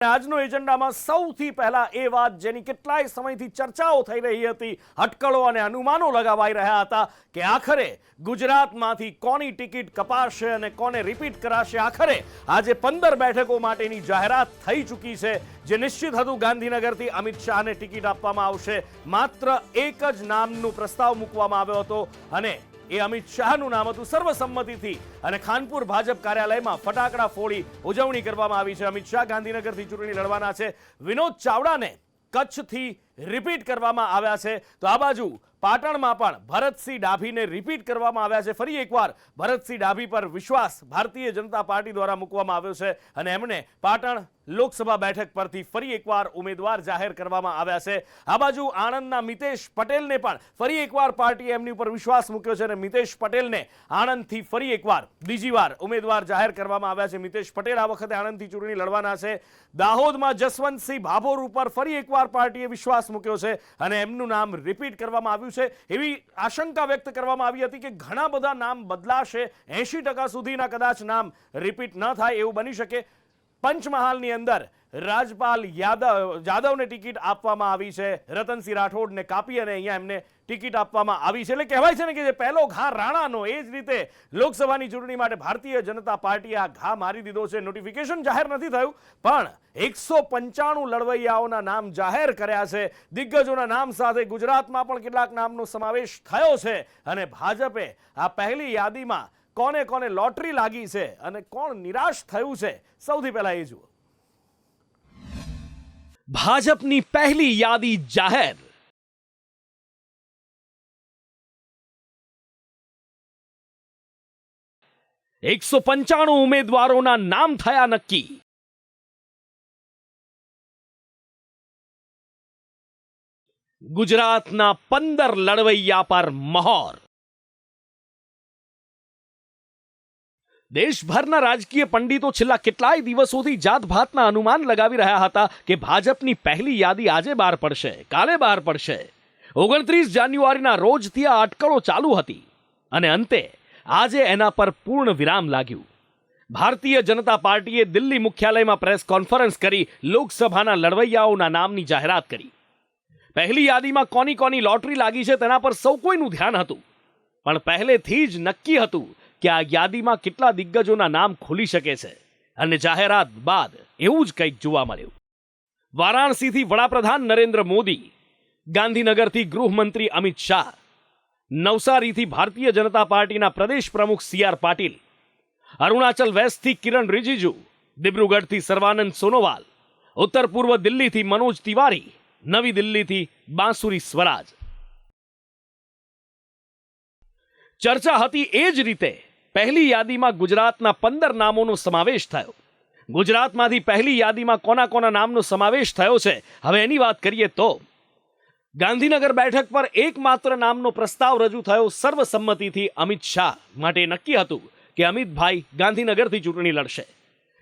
આજનો એજન્ડામાં સૌથી પહેલા એ વાત જેની કેટલાય સમયથી ચર્ચાઓ થઈ રહી હતી, અટકળો અને અનુમાનો લગાવાઈ રહ્યા હતા કે આખરે ગુજરાતમાંથી કોની ટિકિટ કપાશે અને કોને રિપીટ કરાશે. આખરે આજે 15 બેઠકો માટેની જાહેરાત થઈ ચૂકી છે. જે નિશ્ચિત હતું ગાંધીનગરથી અમિત શાહને ટિકિટ આપવામાં આવશે. માત્ર એક જ નામનો પ્રસ્તાવ મૂકવામાં આવ્યો હતો અને એ અમિત શાહનું નામ હતું. સર્વસંમતિથી અને ખાનપુર ભાજપ કાર્યાલયમાં ફટાકડા ફોડી ઉજવણી કરવામાં આવી છે. અમિત શાહ ગાંધીનગરથી ચૂંટણી લડવાના છે. વિનોદ ચાવડાને કચ્છથી રિપીટ કરવામાં આવ્યા છે. તો આ બાજુ પાટણમાં પણ ભરતસિંહ ડાભીને રિપીટ કરવામાં આવ્યા છે. ફરી એકવાર ભરતસિંહ ડાભી પર વિશ્વાસ ભારતીય જનતા પાર્ટી દ્વારા મૂકવામાં આવ્યો છે અને એમણે પાટણ લોકસભા બેઠક પરથી ફરી એકવાર ઉમેદવાર જાહેર કરવામાં આવ્યા છે. આ બાજુ આણંદના મિતેશ પટેલને પણ ફરી એકવાર પાર્ટીએ એમની ઉપર વિશ્વાસ મૂક્યો છે અને મિતેશ પટેલને આણંદથી ફરી એકવાર બીજી વાર ઉમેદવાર જાહેર કરવામાં આવ્યા છે. મિતેશ પટેલ આ વખતે આણંદથી ચૂંટણી લડવાના છે. દાહોદમાં જસવંતસિંહ ભાભોર ઉપર ફરી એકવાર પાર્ટીએ વિશ્વાસ મૂક્યો છે અને એમનું નામ રિપીટ કરવામાં આવ્યું છે. એવી આશંકા વ્યક્ત કરવામાં આવી હતી કે ઘણા બધા નામ બદલાશે, 80% સુધીના કદાચ નામ રિપીટ ન થાય એવું બની શકે. પંચમહાલની અંદર રાજપાલ જાદવને ટિકિટ આપવામાં આવી છે. રતનસિંહ રાઠોડને કાપી અને અહીંયા એમને ટિકિટ આપવામાં આવી છે. એટલે કહેવાય છે ને કે જે પહેલો ઘા રાણાનો, એ જ રીતે લોકસભાની ચૂંટણી માટે ભારતીય જનતા પાર્ટીએ આ ઘા મારી દીધો છે. નોટિફિકેશન જાહેર નથી થયું પણ 195 લડવૈયાઓના નામ જાહેર કર્યા છે. દિગ્ગજોના નામ સાથે ગુજરાતમાં પણ કેટલાક નામનો સમાવેશ થયો છે અને ભાજપે આ પહેલી યાદીમાં કોને કોને લોટરી લાગી છે અને કોણ નિરાશ થયું છે, સૌથી પહેલા એ જુઓ. ભાજપની પહેલી યાદી જાહેર. ₹195 ઉમેદવારોના નામ થયા નક્કી. ગુજરાતના 15 લડવૈયા પર મહોર. દેશભરના રાજકીય પંડિતો છેલ્લા કેટલાય દિવસોથી જાતભાતના અનુમાન લગાવી રહ્યા હતા કે ભાજપની પહેલી યાદી આજે બહાર પડશે, કાલે બહાર પડશે. 29 જાન્યુઆરીના રોજથી આ અટકળો ચાલુ હતી અને અંતે આજે એના પર પૂર્ણ વિરામ લાગ્યું. ભારતીય જનતા પાર્ટીએ દિલ્હી મુખ્યાલયમાં પ્રેસ કોન્ફરન્સ કરી લોકસભાના લડવૈયાઓના નામની જાહેરાત કરી. પહેલી યાદીમાં કોની કોની લોટરી લાગી છે તેના પર સૌ કોઈનું ધ્યાન હતું, પણ પહેલેથી જ નક્કી હતું કે આ યાદીમાં કેટલા દિગ્ગજોના નામ ખુલી શકે છે અને જાહેરાત બાદ એવું જ કંઈક જોવા મળ્યું. વારાણસીથી વડાપ્રધાન નરેન્દ્ર મોદી, ગાંધીનગરથી ગૃહમંત્રી અમિત શાહ, નવસારીથી ભારતીય જનતા પાર્ટીના પ્રદેશ પ્રમુખ CR પાટીલ, અરુણાચલ વેસ્ટથી કિરણ રિજિજુ, દિબ્રુગઢથી સર્વાનંદ સોનોવાલ, ઉત્તર પૂર્વ દિલ્હીથી મનોજ તિવારી, નવી દિલ્હીથી બાંસુરી સ્વરાજ. ચર્ચા હતી એ જ રીતે પહેલી યાદીમાં ગુજરાતના 15 નામોનો સમાવેશ થયો. ગુજરાતમાંથી પહેલી યાદીમાં કોના કોના નામનો સમાવેશ થયો છે હવે એની વાત કરીએ તો ગાંધીનગર બેઠક પર એકમાત્ર નામનો પ્રસ્તાવ રજૂ થયો. સર્વસંમતિથી અમિત શાહ માટે નક્કી હતું કે અમિતભાઈ ગાંધીનગરથી ચૂંટણી લડશે.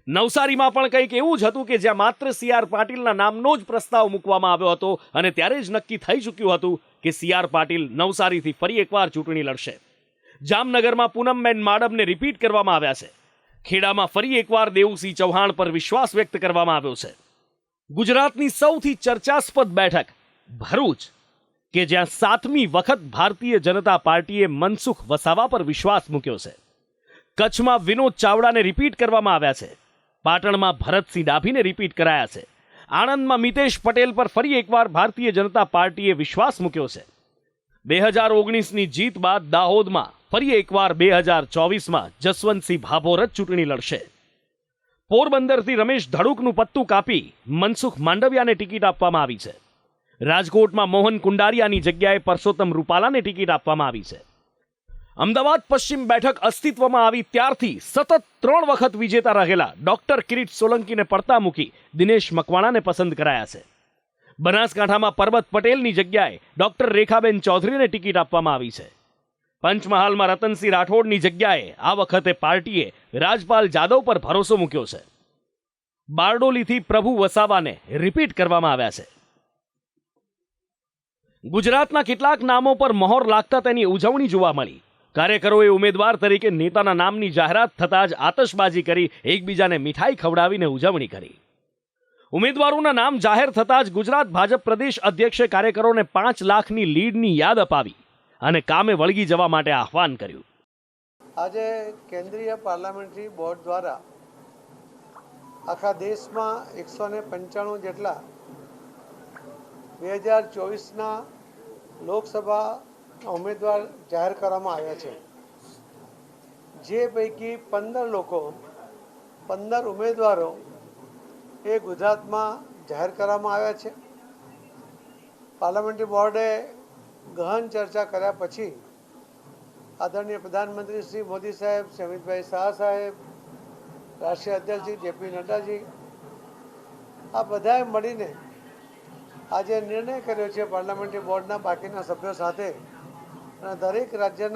નવસારીમાં પણ કંઈક એવું જ હતું કે જ્યાં માત્ર CR પાટીલના નામનો જ પ્રસ્તાવ મૂકવામાં આવ્યો હતો અને ત્યારે જ નક્કી થઈ ચૂક્યું હતું કે CR પાટીલ નવસારીથી ફરી એકવાર ચૂંટણી લડશે. જામનગરમાં પૂનમબેન માડમને રિપીટ કરવામાં આવ્યા છે. ખેડામાં ફરી એકવાર દેવુસિંહ ચૌહાણ પર વિશ્વાસ વ્યક્ત કરવામાં આવ્યો છે. ગુજરાતની સૌથી ચર્ચાસ્પદ બેઠક ભરૂચ, કે જ્યાં 7મી વખત ભારતીય જનતા પાર્ટીએ મનસુખ વસાવા પર વિશ્વાસ મૂક્યો છે. કચ્છમાં વિનોદ ચાવડાને રિપીટ કરવામાં આવ્યા છે. પાટણમાં ભરતસિંહ ડાભીને રિપીટ કરાયા છે. આણંદમાં મિતેશ પટેલ પર ફરી એકવાર ભારતીય જનતા પાર્ટીએ વિશ્વાસ મૂક્યો છે. 2019ની જીત બાદ દાહોદમાં ફરી એકવાર 2024માં જસવંતસિંહ ભાભોર જ ચૂંટણી લડશે. પોરબંદરથી રમેશ ધડુકનું પત્તું કાપી મનસુખ માંડવિયાને ટિકિટ આપવામાં આવી છે. રાજકોટમાં મોહન કુંડારિયાની જગ્યાએ પરસોત્તમ રૂપાલાને ટિકિટ આપવામાં આવી છે. અમદાવાદ પશ્ચિમ બેઠક અસ્તિત્વમાં આવી ત્યારથી સતત 3 વખત વિજેતા રહેલા ડોક્ટર કિરીટ સોલંકીને પડતા મૂકી દિનેશ મકવાણાને પસંદ કરાયા છે. બનાસકાંઠામાં પરબત પટેલની જગ્યાએ ડોક્ટર રેખાબેન ચૌધરીને ટિકિટ આપવામાં આવી છે. પંચમહાલમાં રતનસિંહ રાઠોડની જગ્યાએ આ વખતે પાર્ટીએ રાજપાલ જાદવ પર ભરોસો મૂક્યો છે. બારડોલીથી પ્રભુ વસાવાને રિપીટ કરવામાં આવ્યા છે. ગુજરાતના કેટલાક નામો પર મહોર લાગતા તેની ઉજવણી જોવા મળી. કાર્યકરોએ ઉમેદવાર તરીકે નેતાના નામની જાહેરાત થતાં જ આતશબાજી કરી એકબીજાને મીઠાઈ ખવડાવીને ઉજવણી કરી. ઉમેદવારોના નામ જાહેર થતાં જ ગુજરાત ભાજપ પ્રદેશ અધ્યક્ષે કાર્યકરોને 5 લાખની લીડની યાદ અપાવી અને કામે વળગી જવા માટે આહવાન કર્યું. આજે કેન્દ્રીય પાર્લામેન્ટરી બોર્ડ દ્વારા આખા દેશમાં 195 જેટલા 2024ના લોકસભા ઉમેદવાર જાહેર કરવામાં આવ્યા છે, જે પૈકી 15 ઉમેદવારો એ ગુજરાતમાં જાહેર કરવામાં આવ્યા છે. પાર્લામેન્ટરી બોર્ડે ગહન ચર્ચા કર્યા પછી આદરણીય પ્રધાનમંત્રી શ્રી મોદી સાહેબ, અમિતભાઈ શાહ સાહેબ, રાષ્ટ્રીય અધ્યક્ષ શ્રી જેપી નડ્ડાજી, આ બધાએ મળીને આજે નિર્ણય કર્યો છે પાર્લામેન્ટરી બોર્ડના બાકીના સભ્યો સાથે અને દરેક રાજ્ય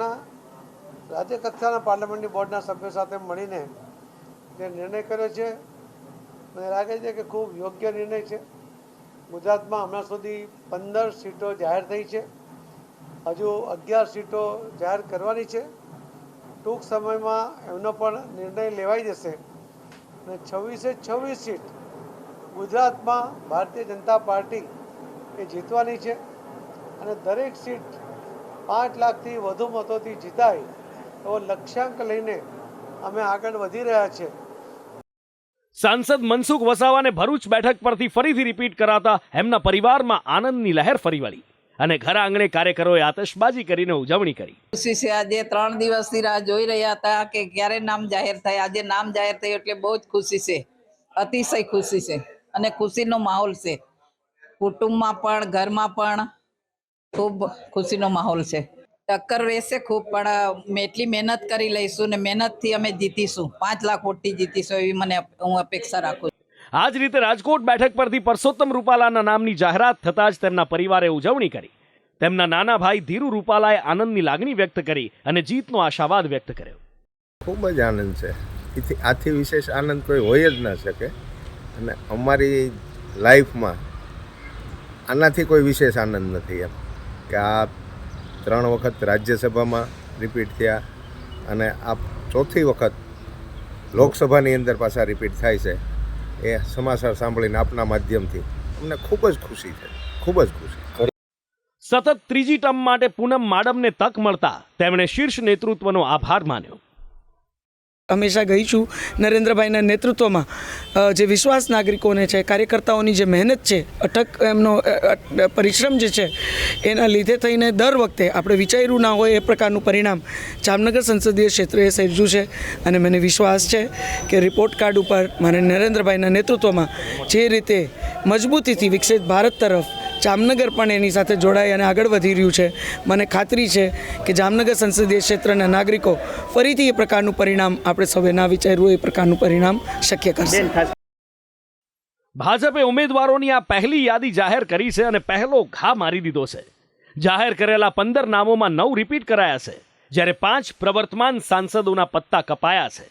કક્ષાના પાર્લામેન્ટરી બોર્ડના સભ્યો સાથે મળીને જે નિર્ણય કર્યો છે, મને લાગે છે કે ખૂબ યોગ્ય નિર્ણય છે. ગુજરાતમાં હમણાં સુધી 15 સીટો જાહેર થઈ છે, હજુ 11 સીટો જાહેર કરવાની છે. ટૂંક સમયમાં એમનો પણ નિર્ણય લેવાઈ જશે અને 26 સીટ ગુજરાતમાં ભારતીય જનતા પાર્ટી એ જીતવાની છે અને દરેક સીટ 5 લાખથી વધુ મતોથી જીતાય એવો લક્ષ્યાંક લઈને અમે આગળ વધી રહ્યા છીએ. સાંસદ મનસુખ વસાવાને ભરૂચ બેઠક પરથી ફરીથી રિપીટ કરાતા એમના પરિવારમાં આનંદની લહેર ફરી વળી અને ઘર આંગણે કાર્યકરોએ આતશબાજી કરીને ઉજવણી કરી. ખુશી છે. આજે 3 દિવસથી રાહ જોઈ રહ્યા હતા કે ક્યારે નામ જાહેર થાય. આજે નામ જાહેર થયું એટલે બહુ જ ખુશી છે, અતિશય ખુશી છે અને ખુશીનો માહોલ છે. કુટુંબમાં પણ ઘરમાં પણ ખૂબ ખુશીનો માહોલ છે. ટક્કર રહેશે ખૂબ, પણ એટલી મહેનત કરી લઈશું ને મહેનતથી અમે જીતીશું. 5 લાખ વોટથી જીતીશું એવી હું અપેક્ષા રાખું છું. આ જ રીતે રાજકોટ બેઠક પરથી પરસોત્તમ રૂપાલાના નામની જાહેરાત થતાં જ તેમના પરિવારે ઉજવણી કરી. તેમના નાના ભાઈ ધીરુ રૂપાલાએ આનંદની લાગણી વ્યક્ત કરી અને જીતનો આશાવાદ વ્યક્ત કર્યો. ખૂબ જ આનંદ છે. આથી વિશેષ આનંદ કોઈ હોય જ ન શકે અને અમારી લાઈફમાં આનાથી કોઈ વિશેષ આનંદ નથી એમ કે આ 3 વખત રાજ્યસભામાં રિપીટ થયા અને આ 4થી વખત લોકસભાની અંદર પાછા રિપીટ થાય છે. એ સમાચાર સાંભળીને આપના માધ્યમથી અમને ખૂબ જ ખુશી છે, ખૂબ જ ખુશી. સતત 3જી ટર્મ માટે પૂનમ માડમને તક મળતા તેમણે શીર્ષ નેતૃત્વનો આભાર માન્યો. હંમેશા ગઈ છું નરેન્દ્રભાઈના નેતૃત્વમાં જે વિશ્વાસ નાગરિકોને છે, કાર્યકર્તાઓની જે મહેનત છે, અટક એમનો પરિશ્રમ જે છે, એના લીધે થઈને દર વખતે આપણે વિચાર્યું ના હોય એ પ્રકારનું પરિણામ જામનગર સંસદીય ક્ષેત્રે સર્જ્યું છે અને મને વિશ્વાસ છે કે રિપોર્ટ કાર્ડ ઉપર મારે નરેન્દ્રભાઈના નેતૃત્વમાં જે રીતે મજબૂતીથી વિકસિત ભારત તરફ જામનગર પણ એની સાથે જોડાઈ અને આગળ વધી રહ્યું છે. મને ખાતરી છે કે જામનગર સંસદીય ક્ષેત્રના નાગરિકો ફરીથી એ પ્રકારનું પરિણામ આપણે સૌએ ના વિચાર્યું એ પ્રકારનું પરિણામ શક્ય કરશે. ભાજપે ઉમેદવારોની આ પહેલી યાદી જાહેર કરી છે અને પહેલો ઘા મારી દીધો છે. જાહેર કરેલા 15 નામોમાં 9 રિપીટ કરાયા છે, જ્યારે 5 પ્રવર્તમાન સાંસદોના પત્તા કપાયા છે.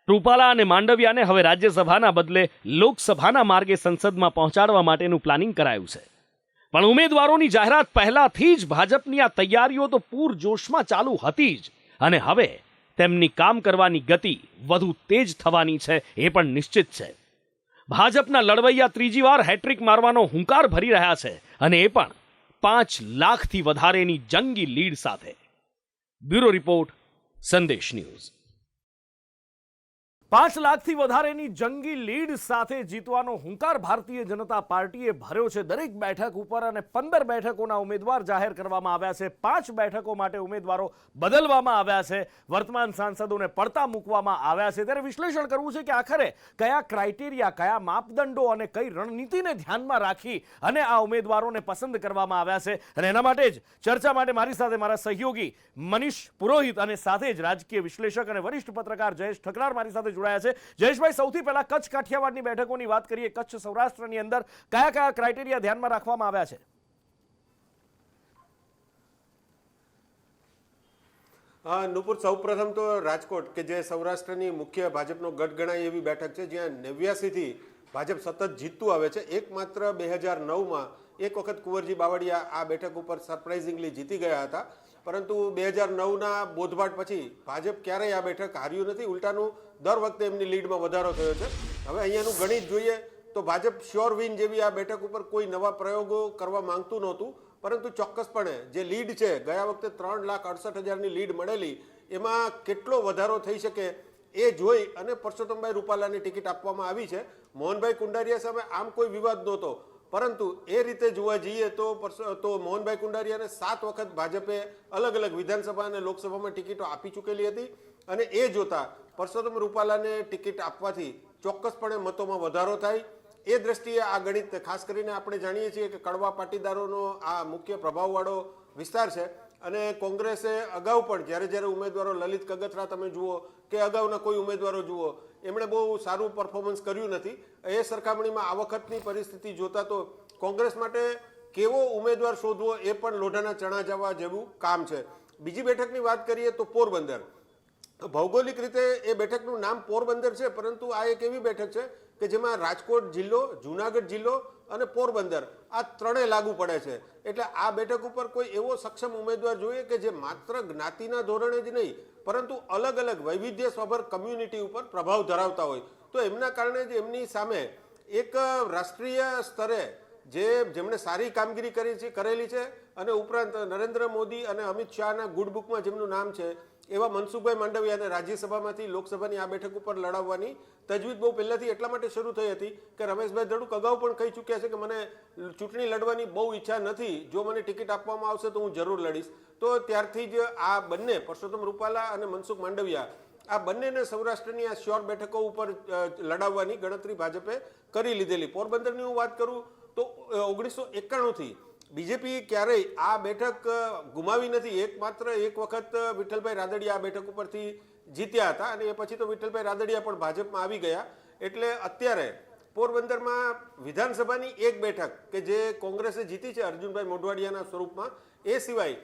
રૂપાલા અને માંડવિયાને હવે રાજ્યસભાના બદલે લોકસભાના માર્ગે સંસદમાં પહોંચાડવા માટેનું પ્લાનિંગ કરાયું છે. પણ ઉમેદવારોની જાહેરાત પહેલાથી જ ભાજપની આ તૈયારીઓ તો પૂરજોશમાં ચાલુ હતી જ અને હવે તેમની કામ કરવાની ગતિ વધુ તેજ થવાની છે એ પણ નિશ્ચિત છે. ભાજપના લડવૈયા 3જી વાર હેટ્રિક મારવાનો હુંકાર ભરી રહ્યા છે અને એ પણ 5 લાખથી વધારેની જંગી લીડ સાથે. બ્યુરો રિપોર્ટ, સંદેશ ન્યૂઝ. 5 લાખથી વધારેની જંગી લીડ સાથે જીતવાનો હુંકાર ભારતીય જનતા પાર્ટીએ ભર્યો છે દરેક બેઠક ઉપર અને 15 બેઠકોના ઉમેદવાર જાહેર કરવામાં આવ્યા છે. 5 બેઠકો માટે ઉમેદવારો બદલવામાં આવ્યા છે. વર્તમાન સાંસદોને પડતા મૂકવામાં આવ્યા છે. ત્યારે વિશ્લેષણ કરવું છે કે આખરે કયા ક્રાઇટેરિયા, કયા માપદંડો અને કઈ રણનીતિને ધ્યાનમાં રાખી અને આ ઉમેદવારોને પસંદ કરવામાં આવ્યા છે. અને એના માટે જ ચર્ચા માટે મારી સાથે મારા સહયોગી મનીષ પુરોહિત અને સાથે જ રાજકીય વિશ્લેષક અને વરિષ્ઠ પત્રકાર જયેશ ઠકરાર મારી સાથે જોડાયા છે. જયેશભાઈ, સૌથી પહેલા કચ્છ કાઠિયાવાડની બેઠકોની વાત કરીએ. કચ્છ સૌરાષ્ટ્રની અંદર કયા કયા ક્રાઇટેરિયા ધ્યાનમાં રાખવામાં આવ્યા છે? નુપુર, સૌપ્રથમ તો રાજકોટ કે જે સૌરાષ્ટ્રની મુખ્ય ભાજપનો ગઢ ગણાય એવી બેઠક છે, જ્યાં 89થી ભાજપ સતત જીતતું આવે છે. એકમાત્ર 2009માં એક વખત કુંવરજી બાવળિયા આ બેઠક ઉપર સરપ્રાઇઝિંગલી જીતી ગયા હતા, પરંતુ 2009ના બોધપાઠ પછી ભાજપ ક્યારેય આ બેઠક હાર્યું નથી. ઉલટાનું દર વખતે એમની લીડમાં વધારો થયો છે. હવે અહીંયાનું ગણિત જોઈએ તો ભાજપ શ્યોર વિન જેવી આ બેઠક ઉપર કોઈ નવા પ્રયોગો કરવા માંગતું નહોતું, પરંતુ ચોક્કસપણે જે લીડ છે, ગયા વખતે 3,68,000ની લીડ મળેલી, એમાં કેટલો વધારો થઈ શકે એ જોઈ અને પરસોત્તમભાઈ રૂપાલાની ટિકિટ આપવામાં આવી છે. મોહનભાઈ કુંડારિયા સામે આમ કોઈ વિવાદ નહોતો, પરંતુ એ રીતે જોવા જઈએ તો મોહનભાઈ કુંડારિયાને 7 વખત ભાજપે અલગ અલગ વિધાનસભા અને લોકસભામાં ટિકિટો આપી ચૂકેલી હતી, અને એ જોતા પરસોત્તમ રૂપાલાને ટિકિટ આપવાથી ચોક્કસપણે મતોમાં વધારો થાય. એ દ્રષ્ટિએ આ ગણિત, ખાસ કરીને આપણે જાણીએ છીએ કે કડવા પાટીદારોનો આ મુખ્ય પ્રભાવવાળો વિસ્તાર છે, અને કોંગ્રેસે અગાઉ પણ જ્યારે ઉમેદવારો લલિત કગથરા તમે જુઓ કે અગાઉના કોઈ ઉમેદવારો જુઓ, એમણે બહુ સારું પરફોર્મન્સ કર્યું નથી. એ સરખામણીમાં આ વખતની પરિસ્થિતિ જોતા તો કોંગ્રેસ માટે કેવો ઉમેદવાર શોધવો એ પણ લોઢાના ચણા જવા જેવું કામ છે. બીજી બેઠકની વાત કરીએ તો પોરબંદર. ભૌગોલિક રીતે એ બેઠકનું નામ પોરબંદર છે, પરંતુ આ એક એવી બેઠક છે કે જેમાં રાજકોટ જિલ્લો, જુનાગઢ જિલ્લો અને પોરબંદર આ ત્રણેય લાગુ પડે છે. એટલે આ બેઠક ઉપર કોઈ એવો સક્ષમ ઉમેદવાર જોઈએ કે જે માત્ર જ્ઞાતિના ધોરણે જ નહીં, પરંતુ અલગ અલગ વૈવિધ્ય સ્વભર કમ્યુનિટી ઉપર પ્રભાવ ધરાવતા હોય. તો એમના કારણે જ એમની સામે એક રાષ્ટ્રીય સ્તરે જેમણે સારી કામગીરી કરેલી છે, અને ઉપરાંત નરેન્દ્ર મોદી અને અમિત શાહના ગુડ બુકમાં જેમનું નામ છે, એવા મનસુખભાઈ માંડવિયાને રાજ્યસભામાંથી લોકસભાની આ બેઠક ઉપર લડાવવાની તજવીજ બહુ પહેલાથી એટલા માટે શરૂ થઈ હતી કે રમેશભાઈ ધડુક અગાઉ પણ કહી ચૂક્યા છે કે મને ચૂંટણી લડવાની બહુ ઈચ્છા નથી, જો મને ટિકિટ આપવામાં આવશે તો હું જરૂર લડીશ. તો ત્યારથી જ આ બંને, પરસોત્તમ રૂપાલા અને મનસુખ માંડવિયા, આ બંનેને સૌરાષ્ટ્રની આ શ્યોર બેઠકો ઉપર લડાવવાની ગણતરી ભાજપે કરી લીધેલી. પોરબંદરની હું વાત કરું તો 1991થી બીજેપી ક્યારેય આ બેઠક ગુમાવી નથી. એક વખત વિઠ્ઠલભાઈ રાદડિયા આ બેઠક ઉપરથી જીત્યા હતા, અને એ પછી તો વિઠ્ઠલભાઈ રાદડિયા પણ ભાજપમાં આવી ગયા. એટલે અત્યારે પોરબંદરમાં વિધાનસભાની એક બેઠક કે જે કોંગ્રેસે જીતી છે અર્જુનભાઈ મોઢવાડિયાના સ્વરૂપમાં, એ સિવાય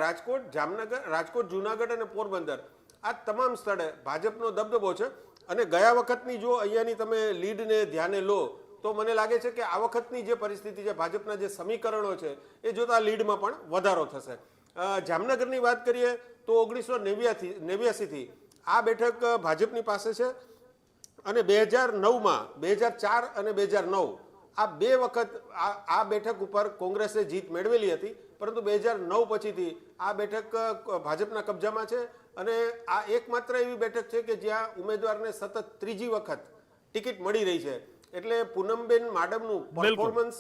રાજકોટ, જામનગર, રાજકોટ, જુનાગઢ અને પોરબંદર આ તમામ સ્થળે ભાજપનો દબદબો છે. અને ગયા વખતની જો અહીંયાની તમે લીડને ધ્યાને લો તો મને લાગે છે કે આ વખતની જે પરિસ્થિતિ છે, ભાજપના જે સમીકરણો છે, એ જોતા લીડમાં પણ વધારો થશે. જામનગરની વાત કરીએ તો 1989થી આ બેઠક ભાજપની પાસે છે, અને 2009માં, 2004 અને 2009 આ બે વખત આ બેઠક ઉપર કોંગ્રેસે જીત મેળવેલી હતી, પરંતુ 2009 પછીથી આ બેઠક ભાજપના કબજામાં છે. અને આ એકમાત્ર એવી બેઠક છે કે જ્યાં ઉમેદવારને સતત ત્રીજી વખત ટિકિટ મળી રહી છે. એટલે પૂનમબેન માડમનું પરફોર્મન્સ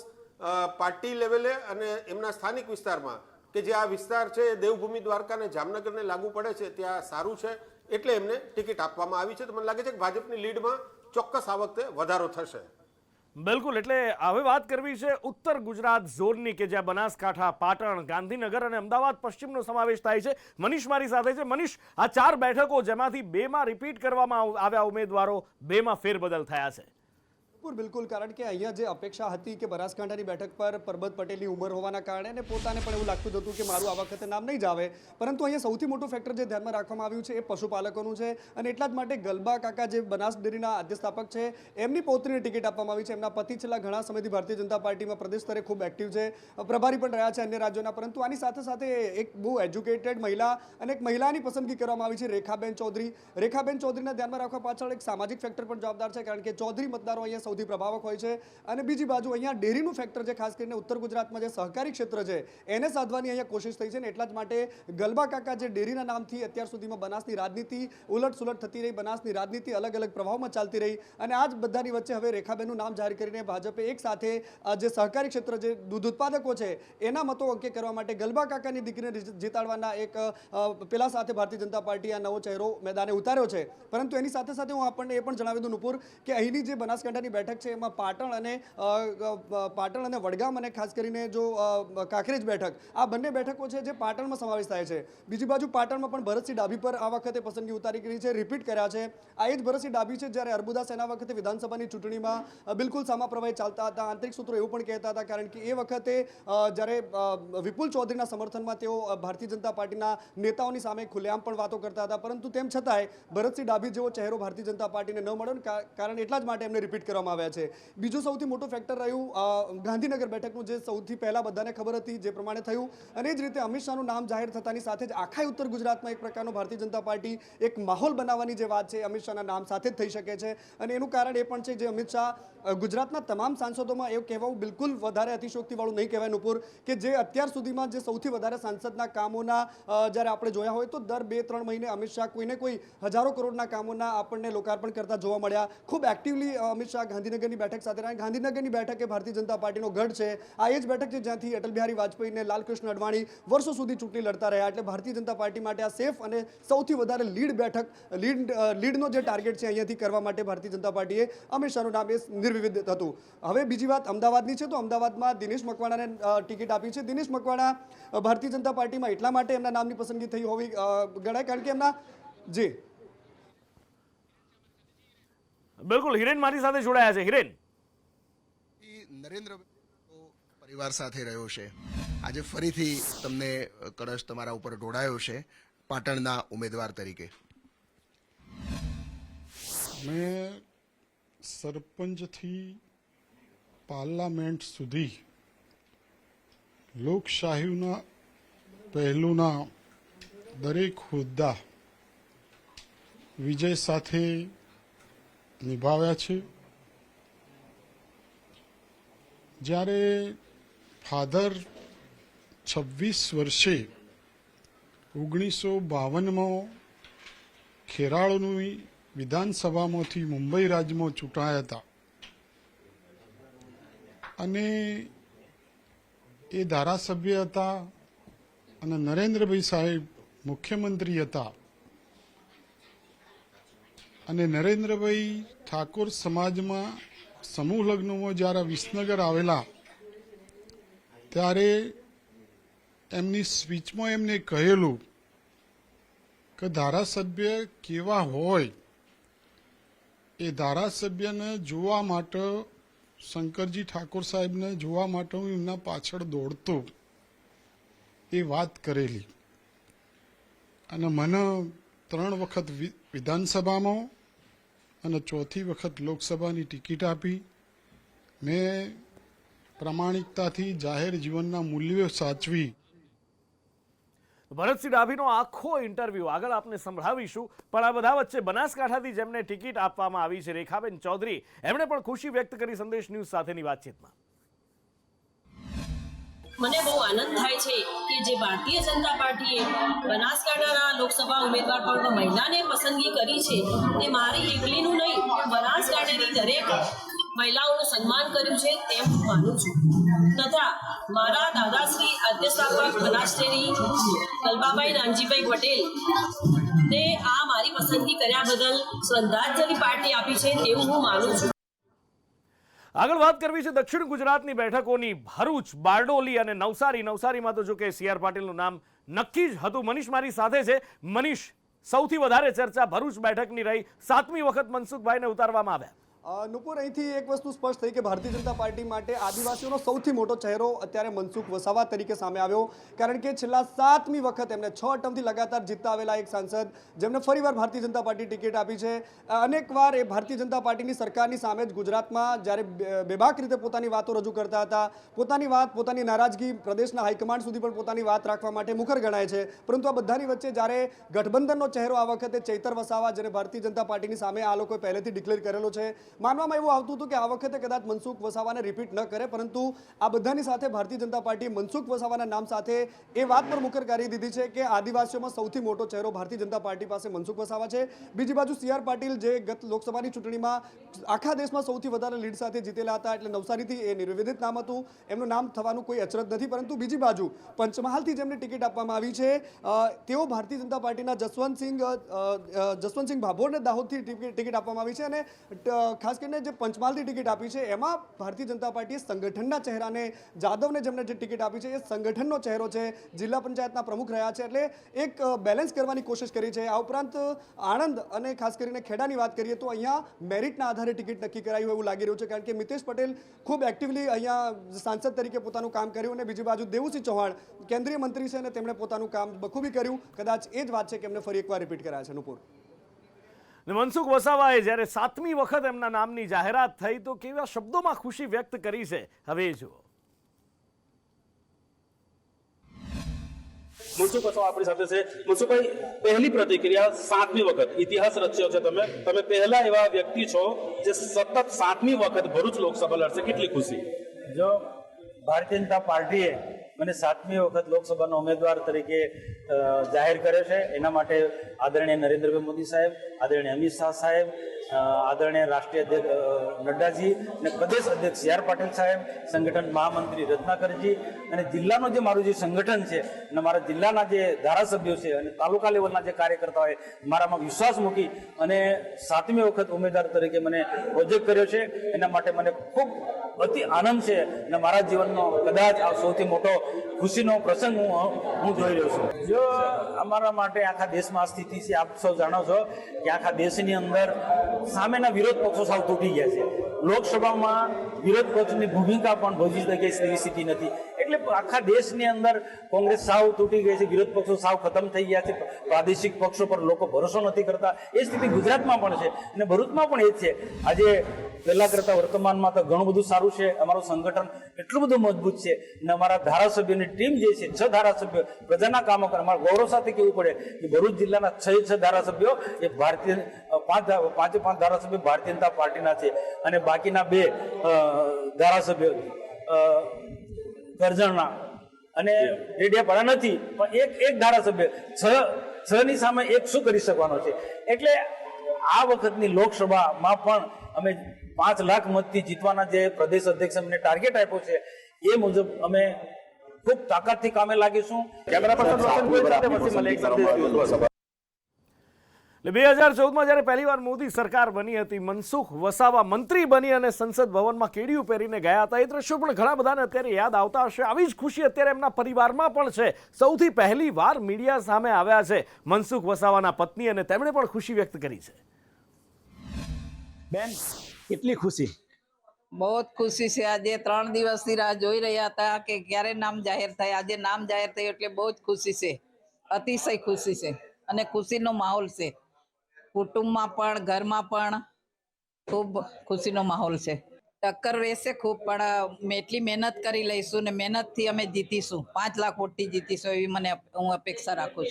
પાર્ટી લેવલે અને એમના સ્થાનિક વિસ્તારમાં, કે જે આ વિસ્તાર છે દેવભૂમિ, દ્વારકા અને જામનગરને લાગુ પડે છે, ત્યાં સારું છે, એટલે એમને ટિકિટ આપવામાં આવી છે. તો મને લાગે છે કે ભાજપની લીડમાં ચોક્કસ આ વખતે વધારો થશે. બિલકુલ. એટલે હવે વાત કરવી છે ઉત્તર ગુજરાત ઝોનની, કે જ્યાં બનાસકાંઠા, પાટણ, ગાંધીનગર અને અમદાવાદ પશ્ચિમનો સમાવેશ થાય છે. મનીષ મારી સાથે છે. મનીષ, આ 4 બેઠકો જેમાંથી 2માં રિપીટ કરવામાં આવ્યા ઉમેદવારો, 2માં ફેરબદલ થયા છે. બિલકુલ, કારણ કે અહીંયા જે અપેક્ષા હતી કે બનાસકાંઠાની બેઠક પર પરબત પટેલની ઉંમર હોવાના કારણે અને પોતાને પણ એવું લાગતું હતું કે મારું આ વખતે નામ નહીં જ આવે, પરંતુ અહીંયા સૌથી મોટું ફેક્ટર જે ધ્યાનમાં રાખવામાં આવ્યું છે એ પશુપાલકોનું છે. અને એટલા જ માટે ગલબા કાકા, જે બનાસ ડેરીના આદ્ય સ્થાપક છે, એમની પૌત્રીને ટિકિટ આપવામાં આવી છે. એમના પતિ છેલ્લા ઘણા સમયથી ભારતીય જનતા પાર્ટીમાં પ્રદેશ સ્તરે ખૂબ એક્ટિવ છે, પ્રભારી પણ રહ્યા છે અન્ય રાજ્યોના. પરંતુ આની સાથે સાથે એક બહુ એજ્યુકેટેડ મહિલા અને એક મહિલાની પસંદગી કરવામાં આવી છે, રેખાબેન ચૌધરી. રેખાબેન ચૌધરીને ધ્યાનમાં રાખવા પાછળ એક સામાજિક ફેક્ટર પણ જવાબદાર છે, કારણ કે ચૌધરી મતદારો અહીંયા સૌથી પ્રભાવક હોય છે. અને બીજી બાજુ અહીંયા ડેરીનું ફેક્ટર છે, ખાસ કરીને ઉત્તર ગુજરાતમાં જે સહકારી ક્ષેત્ર છે એને સાધવાની અહીંયા કોશિશ થઈ છે. ને એટલા જ માટે ગલબા કાકા, જે ડેરીના નામથી અત્યાર સુધીમાં બનાસની રાજનીતિ ઉલટસુલટ થતી રહી, બનાસની રાજનીતિ અલગ અલગ પ્રભાવમાં ચાલતી રહી, અને આ જ બધાની વચ્ચે હવે રેખાબેનનું નામ જાહેર કરીને ભાજપે એક સાથે જે સહકારી ક્ષેત્ર, જે દૂધ ઉત્પાદકો છે, એના મતો અંકે કરવા માટે ગલબા કાકાની દીકરીને જીતાડવાના એક પેલા સાથે ભારતીય જનતા પાર્ટી આ નવો ચહેરો મેદાને ઉતાર્યો છે. પરંતુ એની સાથે સાથે હું આપણને એ પણ જણાવી દઉં નુપુર, કે અહીંની જે બનાસકાંઠાની બેઠક છે એમાં પાટણ અને વડગામ અને ખાસ કરીને જો કાંકરેજ બેઠક, આ બંને બેઠકો છે જે પાટણમાં સમાવેશ થાય છે. બીજી બાજુ પાટણમાં પણ ભરતસિંહ ડાભી પર આ વખતે પસંદગી ઉતારી કરી છે, રિપીટ કર્યા છે. આ એ જ ભરતસિંહ ડાભી છે જ્યારે અર્બુદા સેના વખતે વિધાનસભાની ચૂંટણીમાં બિલકુલ સામા પ્રવાહી ચાલતા હતા. આંતરિક સૂત્રો એવું પણ કહેતા હતા, કારણ કે એ વખતે જ્યારે વિપુલ ચૌધરીના સમર્થનમાં તેઓ ભારતીય જનતા પાર્ટીના નેતાઓની સામે ખુલ્લેઆમ પણ વાતો કરતા હતા, પરંતુ તેમ છતાંય ભરતસિંહ ડાભી જેવો ચહેરો ભારતીય જનતા પાર્ટીને ન મળ્યો, કારણ એટલા જ માટે એમને રિપીટ કરવામાં આવ્યા છે. બીજું સૌથી મોટું ફેક્ટર રહ્યું ગાંધીનગર બેઠકનું, જે સૌથી પહેલાં બધાને ખબર હતી જે પ્રમાણે થયું, અને એ જ રીતે અમિત શાહનું નામ જાહેર થતાની સાથે જ આખા ઉત્તર ગુજરાતમાં એક પ્રકારનો ભારતીય જનતા પાર્ટી એક માહોલ બનાવવાની જે વાત છે અમિત શાહના નામ સાથે જ થઈ શકે છે. અને એનું કારણ એ પણ છે જે અમિત શાહ ગુજરાતના તમામ સાંસદોમાં એવું કહેવું બિલકુલ વધારે અતિશયોક્તિવાળું નહીં કહેવાય નુપુર, કે જે અત્યાર સુધીમાં જે સૌથી વધારે સાંસદના કામોના જ્યારે આપણે જોયા હોય તો દર 2-3 મહિને અમિત શાહ કોઈને કોઈ હજારો કરોડના કામોના આપણને લોકાર્પણ કરતા જોવા મળ્યા. ખૂબ એક્ટિવલી અમિત શાહ ગાંધીનગરની બેઠક સાથે રહ્યા. ગાંધીનગરની બેઠક એ ભારતીય જનતા પાર્ટીનો ગઢ છે. આ એ જ બેઠક છે જ્યાંથી અટલ બિહારી વાજપેયી અને લાલકૃષ્ણ અડવાણી વર્ષો સુધી ચૂંટણી લડતા રહ્યા. એટલે ભારતીય જનતા પાર્ટી માટે આ સેફ અને સૌથી વધારે લીડનો જે ટાર્ગેટ છે અહીંયાથી કરવા માટે ભારતીય જનતા પાર્ટીએ અમિત શાહનું નામ એ નિર્વિવાદ હતું. હવે બીજી વાત અમદાવાદની છે, તો અમદાવાદમાં દિનેશ મકવાણાને ટિકિટ આપી છે. દિનેશ મકવાણા ભારતીય જનતા પાર્ટીમાં એટલા માટે એમના નામની પસંદગી થઈ હોવી ગણાય કારણ કે એમના જે બિલકુલ હિરેન મારી સાથે જોડાયા છે. હિરેન, નરેન્દ્ર પરિવાર સાથે રહ્યો છે, આજે ફરીથી તમને કળશ તમારા ઉપર ઢોળાયો છે પાટણના ઉમેદવાર તરીકે. મેં સરપંચથી પાર્લામેન્ટ સુધી લોકશાહીના પહેલુંના દરેક હોદ્દા વિજય સાથે નિભાવ્યા છે. જ્યારે ફાધર 26 વર્ષે 1952માં ખેરાળુની વિધાનસભામાંથી મુંબઈ રાજ્યમાં ચૂંટાયા હતા અને એ ધારાસભ્ય હતા અને નરેન્દ્રભાઈ સાહેબ મુખ્યમંત્રી હતા અને નરેન્દ્રભાઈ ઠાકોર સમાજમાં સમૂહ લગ્નમાં જ્યારે વિસનગર આવેલા ત્યારે એમની સ્પીચમાં એમને કહેલું કે ધારાસભ્ય કેવા હોય એ ધારાસભ્યને જોવા માટે, શંકરજી ઠાકોર સાહેબને જોવા માટે હું એમના પાછળ દોડતો, એ વાત કરેલી. અને મને 3 વખત વિધાનસભામાં અને 4થી વખત લોકસભાની ટિકિટ આપી. મેં પ્રામાણિકતાથી જાહેર જીવનના મૂલ્યો સાચવી. ભરતસિંહ ડાભીનો આખો ઇન્ટરવ્યુ આગળ આપને સંભળાવીશું, પણ આ બધા વચ્ચે બનાસકાંઠાથી જેમને ટિકિટ આપવામાં આવી છે રેખાબેન ચૌધરી, એમણે પણ ખુશી વ્યક્ત કરી સંદેશ ન્યૂઝ સાથેની વાતચીતમાં. મને બહુ આનંદ થાય છે કે જે ભારતીય જનતા પાર્ટીએ બનાસકાંઠાના લોકસભા ઉમેદવાર પર મહિલાને પસંદગી કરી છે તે મારી એકલીનું નહીં, બનાસકાંઠાની દરેક મહિલાઓનું સન્માન કર્યું છે તેમ હું માનું છું. તથા મારા દાદાશ્રી આદ્યસ્થાપક બનાસડેરી કલ્બાભાઈ નાનજીભાઈ પટેલ તે આ મારી પસંદગી કર્યા બદલ શ્રદ્ધાંજલિ પાર્ટી આપી છે તેવું હું માનું છું. આગળ વાત કરવી છે દક્ષિણ ગુજરાતની બેઠકોની. ભરૂચ, બારડોલી અને નવસારીમાં તો જો કે સી આર પાટીલનું નામ નક્કી જ હતું. મનીષ મારી સાથે છે. મનીષ, સૌથી વધારે ચર્ચા ભરૂચ બેઠકની રહી. 7મી વખત મનસુખભાઈને ઉતારવામાં આવ્યા. નુપુર, અહીંથી એક વસ્તુ સ્પષ્ટ થઈ કે ભારતીય જનતા પાર્ટી માટે આદિવાસીઓનો સૌથી મોટો ચહેરો અત્યારે મનસુખ વસાવા તરીકે સામે આવ્યો. કારણ કે છેલ્લા 7મી વખત એમને 6 ટર્મથી લગાતાર જીતતા આવેલા એક સાંસદ જેમને ફરીવાર ભારતીય જનતા પાર્ટી ટિકિટ આપી છે. અનેકવાર એ ભારતીય જનતા પાર્ટીની સરકારની સામે જ ગુજરાતમાં જ્યારે બેબાક રીતે પોતાની વાતો રજૂ કરતા હતા, પોતાની વાત, પોતાની નારાજગી પ્રદેશના હાઈકમાન્ડ સુધી પણ પોતાની વાત રાખવા માટે મુખર ગણાય છે. પરંતુ આ બધાની વચ્ચે જ્યારે ગઠબંધનનો ચહેરો આ વખતે ચૈતર વસાવા, જેને ભારતીય જનતા પાર્ટીની સામે આ લોકોએ પહેલેથી ડિક્લેર કરેલો છે, માનવામાં એવું આવતું હતું કે આ વખતે કદાચ મનસુખ વસાવાને રિપીટ ન કરે, પરંતુ આ બધાની સાથે ભારતીય જનતા પાર્ટી મનસુખ વસાવાના નામ સાથે એ વાત પર મુખર કરી દીધી છે કે આદિવાસીઓમાં સૌથી મોટો ચહેરો ભારતીય જનતા પાર્ટી પાસે મનસુખ વસાવા છે. બીજી બાજુ સી આર પાટીલ જે ગત લોકસભાની ચૂંટણીમાં આખા દેશમાં સૌથી વધારે લીડ સાથે જીતેલા હતા, એટલે નવસારીથી એ નિર્વિવાદિત નામ હતું, એમનું નામ થવાનું કોઈ અચરજ નથી. પરંતુ બીજી બાજુ પંચમહાલથી જેમને ટિકિટ આપવામાં આવી છે તેઓ ભારતીય જનતા પાર્ટીના જસવંતસિંહ ભાભોરને દાહોદથી ટિકિટ આપવામાં આવી છે. અને ખાસ કરીને જે પંચમહાલથી ટિકિટ આપી છે એમાં ભારતીય જનતા પાર્ટીએ સંગઠનના ચહેરાને, જાદવને જેમને જે ટિકિટ આપી છે એ સંગઠનનો ચહેરો છે, જિલ્લા પંચાયતના પ્રમુખ રહ્યા છે, એટલે એક બેલેન્સ કરવાની કોશિશ કરી છે. આ ઉપરાંત આણંદ અને ખાસ કરીને ખેડાની વાત કરીએ તો અહીંયા મેરિટના આધારે ટિકિટ નક્કી કરાયું એવું લાગી રહ્યું છે. કારણ કે મિતેશ પટેલ ખૂબ એક્ટિવલી અહીંયા સાંસદ તરીકે પોતાનું કામ કર્યું અને બીજી બાજુ દેવુસિંહ ચૌહાણ કેન્દ્રીય મંત્રી છે અને તેમણે પોતાનું કામ બખૂબી કર્યું. કદાચ એ જ વાત છે કે એમને ફરી એકવાર રિપીટ કરાયા છે. નુપુર, ને મનસુખ વસાવાએ જ્યારે 7મી વખત એમના નામની જાહેરાત થઈ તો કેવા શબ્દોમાં ખુશી વ્યક્ત કરી છે, હવે જુઓ. મનસુખ વસાવા આપણી સાથે છે. મનસુખભાઈ, પહેલી પ્રતિક્રિયા 7મી વખત ઇતિહાસ રચ્યો છે તમે પહેલા એવા વ્યક્તિ છો જે સતત 7મી વખત ભરૂચ લોકસભા લડશે, કેટલી ખુશી? જો ભારતીય જનતા પાર્ટીએ મને 7મી વખત લોકસભાનો ઉમેદવાર તરીકે જાહેર કર્યો છે, એના માટે આદરણીય નરેન્દ્રભાઈ મોદી સાહેબ, આદરણીય અમિત શાહ સાહેબ, આદરણીય રાષ્ટ્રીય અધ્યક્ષ નડ્ડાજી અને પ્રદેશ અધ્યક્ષ સી આર પાટીલ સાહેબ, સંગઠન મહામંત્રી રત્નાકરજી અને જિલ્લાનું જે મારું જે સંગઠન છે અને મારા જિલ્લાના જે ધારાસભ્યો છે અને તાલુકા લેવલના જે કાર્યકર્તાઓએ મારામાં વિશ્વાસ મૂકી અને 7મી વખત ઉમેદવાર તરીકે મને પ્રોજેક્ટ કર્યો છે, એના માટે મને ખૂબ અતિ આનંદ છે અને મારા જીવનનો કદાચ આ સૌથી મોટો ખુશીનો પ્રસંગ હું જોઈ રહ્યો છું. જો અમારા માટે આખા દેશમાં સ્થિતિ છે, આપ સૌ જાણો છો કે આખા દેશની અંદર સામેના વિરોધ પક્ષો સાવ તૂટી ગયા છે. લોકસભામાં વિરોધ પક્ષની ભૂમિકા પણ ભજવી શકે એવી સ્થિતિ નથી. એટલે આખા દેશની અંદર કોંગ્રેસ સાવ તૂટી ગઈ છે, વિરોધ પક્ષો સાવ ખતમ થઈ ગયા છે, પ્રાદેશિક પક્ષો પર લોકો ભરોસો નથી કરતા. એ સ્થિતિ ગુજરાતમાં પણ છે અને ભરૂચમાં પણ એ જ છે. આજે પહેલા કરતા વર્તમાનમાં તો ઘણું બધું સારું છે. અમારું સંગઠન એટલું બધું મજબૂત છે અને અમારા ધારાસભ્યોની ટીમ જે છે 6 ધારાસભ્યો પ્રજાના કામો કરે. અમારા ગૌરવ સાથે કહેવું પડે કે ભરૂચ જિલ્લાના 6 ધારાસભ્યો એ ભારતીય 5 ધારાસભ્યો ભારતીય જનતા પાર્ટીના છે અને બાકીના 2 ધારાસભ્યો કરજણના અને રેડિયાપાડા નથી, પણ એક ધારાસભ્ય 6 ની સામે 1 શું કરી શકવાનો છે? એટલે આ વખતની લોકસભામાં પણ અમે 5 લાખ મતથી જીતવાના જે પ્રદેશ અધ્યક્ષ અમને ટાર્ગેટ આપ્યો છે એ મુજબ અમે ખૂબ તાકાતથી કામે લાગીશું. કેમેરા પર્સન રોશન ગોયલ સાથે વસીમ મલેક, સંદેશ ન્યૂઝ. 2014માં જ્યારે પહેલીવાર મોદી સરકાર બની હતી, મનસુખ વસાવા મંત્રી બની અને સંસદ ભવનમાં કેડિયું પહેરીને ગયા હતા. એ દ્રશ્યો પણ ઘણા બધાને અત્યારે યાદ આવતા હશે. આવી જ ખુશી અત્યારે એમના પરિવારમાં પણ છે. સૌથી પહેલી વાર મીડિયા સામે આવ્યા છે મનસુખ વસાવાના પત્ની અને તેમણે પણ ખુશી વ્યક્ત કરી છે. બેન, કેટલી ખુશી? બહુ ખુશી છે. આજે 3 દિવસથી રાહ જોઈ રહ્યા હતા કે ક્યારે નામ જાહેર થાય. આજે નામ જાહેર થયું એટલે બહુ જ ખુશી છે, અતિશય ખુશી છે અને ખુશીનો માહોલ છે. કુટુંબમાં પણ ઘરમાં પણ ખૂબ ખુશીનો માહોલ છે. ટક્કર રહેશે ખૂબ, પણ એટલી મહેનત કરી લઈશું ને મહેનતથી અમે જીતીશું. 5 લાખ વોટથી જીતીશું એવી હું અપેક્ષા રાખું છું.